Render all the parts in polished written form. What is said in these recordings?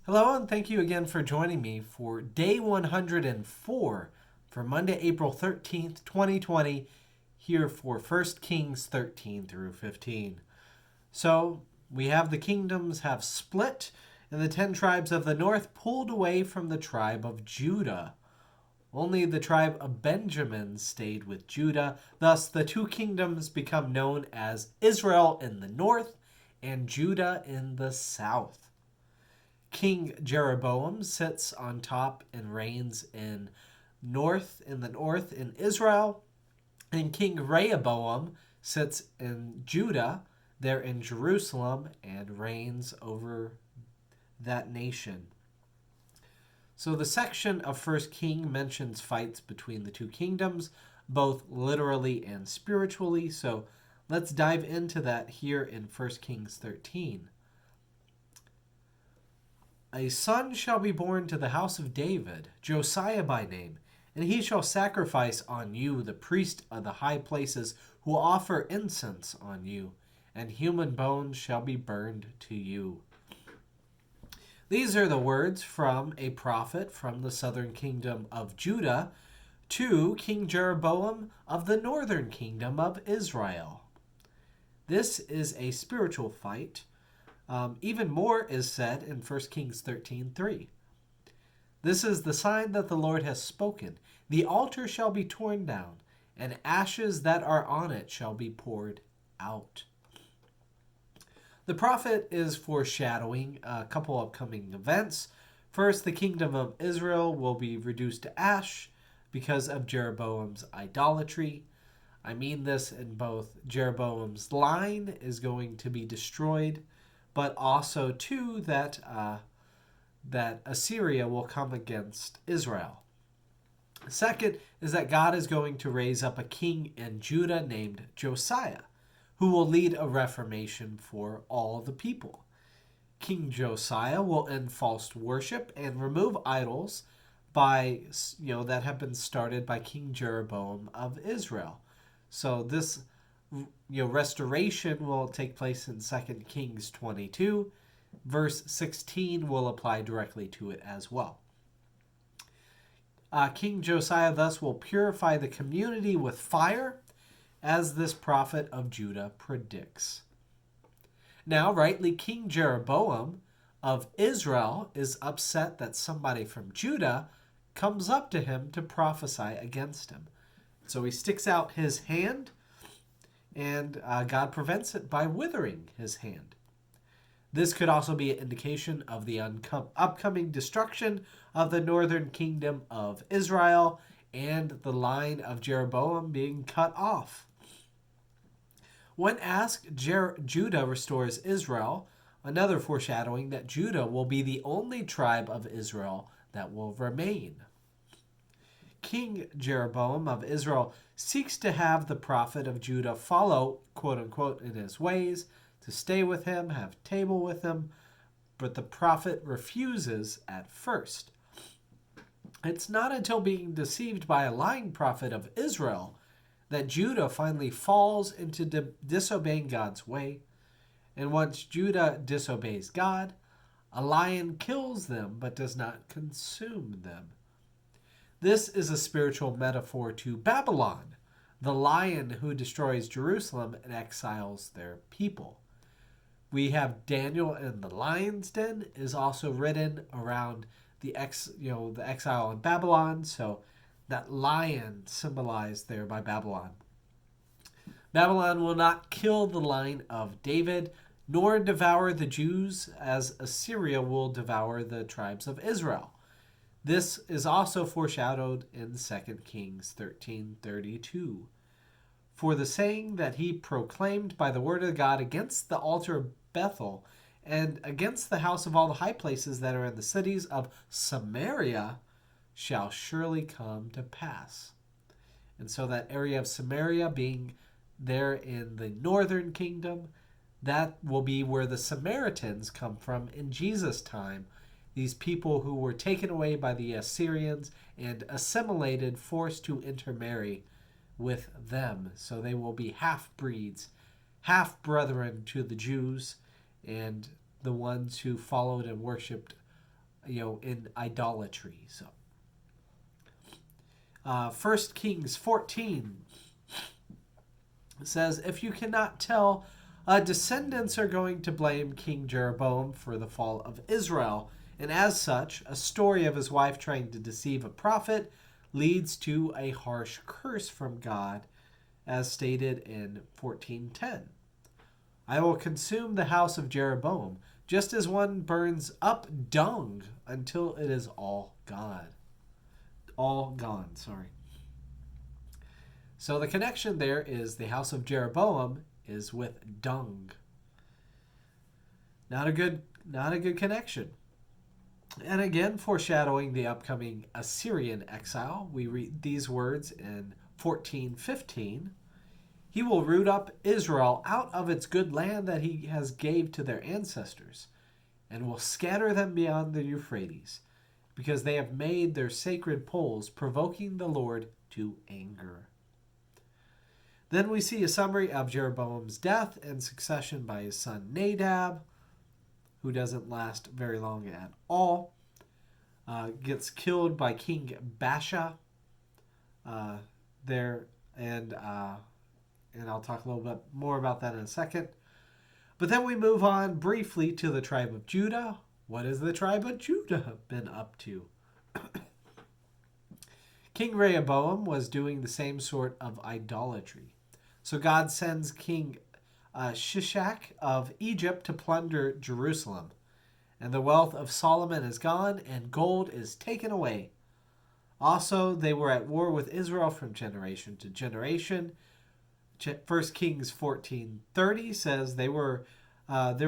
Hello, and thank you again for joining me for day 104 for Monday, April 13th, 2020, here for 1 Kings 13 through 15. So, we have the kingdoms have split, and the 10 tribes of the north pulled away from the tribe of Judah. Only the tribe of Benjamin stayed with Judah. Thus, the two kingdoms become known as Israel in the north and Judah in the south. King Jeroboam sits on top and reigns in the north in Israel, and King Rehoboam sits in Judah, there in Jerusalem, and reigns over that nation. So the section of First King mentions fights between the two kingdoms, both literally and spiritually. So let's dive into that here in 1 Kings 13. A son shall be born to the house of David, Josiah by name, and he shall sacrifice on you the priest of the high places who offer incense on you, and human bones shall be burned to you. These are the words from a prophet from the southern kingdom of Judah to King Jeroboam of the northern kingdom of Israel. This is a spiritual fight. Even more is said in 1 Kings 13:3. This is the sign that the Lord has spoken. The altar shall be torn down, and ashes that are on it shall be poured out. The prophet is foreshadowing a couple upcoming events. First, the kingdom of Israel will be reduced to ash because of Jeroboam's idolatry. I mean this in both Jeroboam's line is going to be destroyed, but also too that Assyria will come against Israel. Second is that God is going to raise up a king in Judah named Josiah, who will lead a reformation for all the people. King Josiah will end false worship and remove idols that have been started by King Jeroboam of Israel. So this restoration will take place in 2 Kings 22. Verse 16 will apply directly to it as well. King Josiah thus will purify the community with fire, as this prophet of Judah predicts. Now, rightly, King Jeroboam of Israel is upset that somebody from Judah comes up to him to prophesy against him. So he sticks out his hand, and God prevents it by withering his hand. This could also be an indication of the upcoming destruction of the northern kingdom of Israel and the line of Jeroboam being cut off. When asked, Judah restores Israel, another foreshadowing that Judah will be the only tribe of Israel that will remain. King Jeroboam of Israel seeks to have the prophet of Judah follow, quote unquote, in his ways, to stay with him, have table with him, but the prophet refuses at first. It's not until being deceived by a lying prophet of Israel that Judah finally falls into disobeying God's way. And once Judah disobeys God, a lion kills them but does not consume them. This is a spiritual metaphor to Babylon, the lion who destroys Jerusalem and exiles their people. We have Daniel in the lion's den is also written around the exile in Babylon, so that lion symbolized there by Babylon. Babylon will not kill the line of David, nor devour the Jews, as Assyria will devour the tribes of Israel. This is also foreshadowed in 2 Kings 13:32. For the saying that he proclaimed by the word of God against the altar of Bethel and against the house of all the high places that are in the cities of Samaria shall surely come to pass. And so that area of Samaria being there in the northern kingdom, that will be where the Samaritans come from in Jesus' time. These people who were taken away by the Assyrians and assimilated, forced to intermarry with them. So they will be half-breeds, half-brethren to the Jews, and the ones who followed and worshipped in idolatry. So 1 Kings 14 says, if you cannot tell, descendants are going to blame King Jeroboam for the fall of Israel. And as such, a story of his wife trying to deceive a prophet leads to a harsh curse from God, as stated in 14:10. I will consume the house of Jeroboam, just as one burns up dung until it is all gone. All gone, sorry. So the connection there is the house of Jeroboam is with dung. Not a good connection. And again, foreshadowing the upcoming Assyrian exile, we read these words in 14:15. He will root up Israel out of its good land that he has gave to their ancestors, and will scatter them beyond the Euphrates, because they have made their sacred poles, provoking the Lord to anger. Then we see a summary of Jeroboam's death and succession by his son Nadab, who doesn't last very long at all. Gets killed by King Baasha there, and I'll talk a little bit more about that in a second. But then we move on briefly to the tribe of Judah. What has the tribe of Judah been up to? King Rehoboam was doing the same sort of idolatry. So God sends King Shishak of Egypt to plunder Jerusalem. And the wealth of Solomon is gone, and gold is taken away. Also, they were at war with Israel from generation to generation. 1 Kings 14:30 says there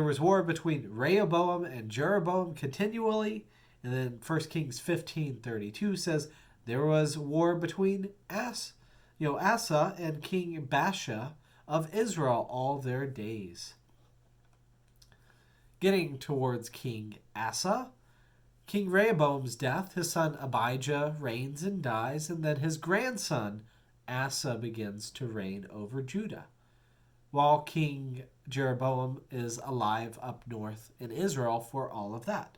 was war between Rehoboam and Jeroboam continually. And then 1 Kings 15:32 says there was war between Asa and King Baasha of Israel all their days. Getting towards King Asa, King Rehoboam's death, his son Abijah reigns and dies, and then his grandson Asa begins to reign over Judah, while King Jeroboam is alive up north in Israel for all of that.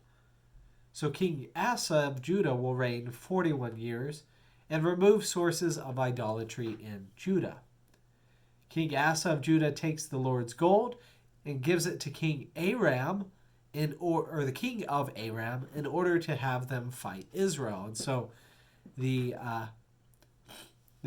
So King Asa of Judah will reign 41 years and remove sources of idolatry in Judah. King Asa of Judah takes the Lord's gold and gives it to King Aram, or the king of Aram, in order to have them fight Israel. And so the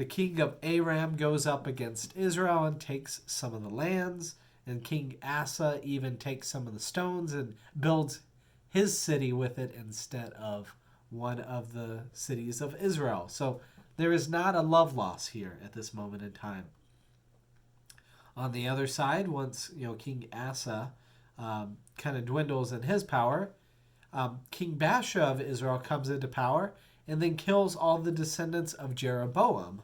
king of Aram goes up against Israel and takes some of the lands, and King Asa even takes some of the stones and builds his city with it instead of one of the cities of Israel. So there is not a love loss here at this moment in time. On the other side, once King Asa kind of dwindles in his power, King Baasha of Israel comes into power and then kills all the descendants of Jeroboam,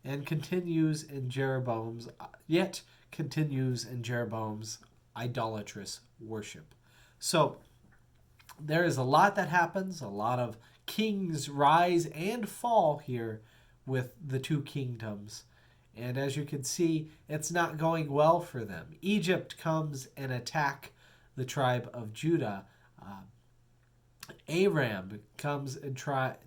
and continues in Jeroboam's idolatrous worship. So there is a lot that happens, a lot of kings rise and fall here with the two kingdoms. And as you can see, it's not going well for them. Egypt comes and attack the tribe of Judah. Aram comes and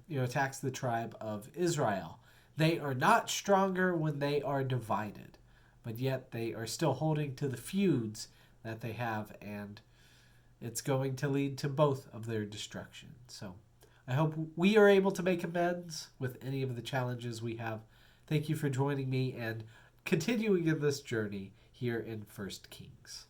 attacks the tribe of Israel. They are not stronger when they are divided, but yet they are still holding to the feuds that they have, and it's going to lead to both of their destruction. So I hope we are able to make amends with any of the challenges we have. Thank you for joining me and continuing in this journey here in 1 Kings.